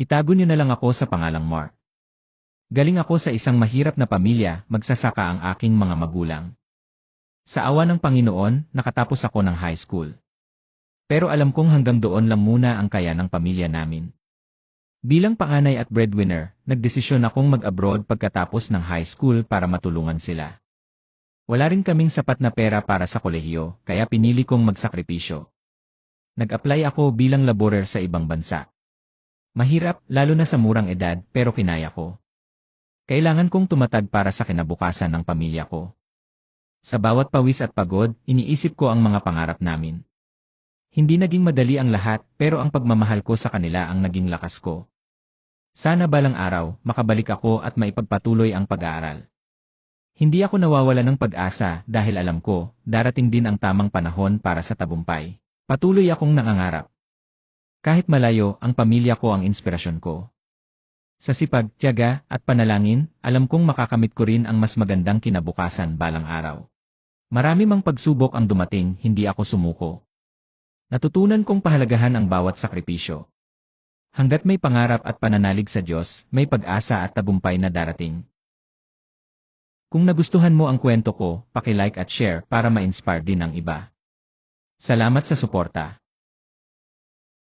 Itago niyo na lang ako sa pangalang Mark. Galing ako sa isang mahirap na pamilya, magsasaka ang aking mga magulang. Sa awa ng Panginoon, nakatapos ako ng high school. Pero alam kong hanggang doon lang muna ang kaya ng pamilya namin. Bilang panganay at breadwinner, nagdesisyon akong mag-abroad pagkatapos ng high school para matulungan sila. Wala rin kaming sapat na pera para sa kolehiyo, kaya pinili kong magsakripisyo. Nag-apply ako bilang laborer sa ibang bansa. Mahirap, lalo na sa murang edad, pero kinaya ko. Kailangan kong tumatag para sa kinabukasan ng pamilya ko. Sa bawat pawis at pagod, iniisip ko ang mga pangarap namin. Hindi naging madali ang lahat, pero ang pagmamahal ko sa kanila ang naging lakas ko. Sana balang araw, makabalik ako at maipagpatuloy ang pag-aaral. Hindi ako nawawala ng pag-asa dahil alam ko, darating din ang tamang panahon para sa tagumpay. Patuloy akong nangangarap. Kahit malayo, ang pamilya ko ang inspirasyon ko. Sa sipag, tiyaga, at panalangin, alam kong makakamit ko rin ang mas magandang kinabukasan balang araw. Marami mang pagsubok ang dumating, hindi ako sumuko. Natutunan kong pahalagahan ang bawat sakripisyo. Hanggat may pangarap at pananalig sa Diyos, may pag-asa at tagumpay na darating. Kung nagustuhan mo ang kwento ko, paki-like at share para ma-inspire din ang iba. Salamat sa suporta.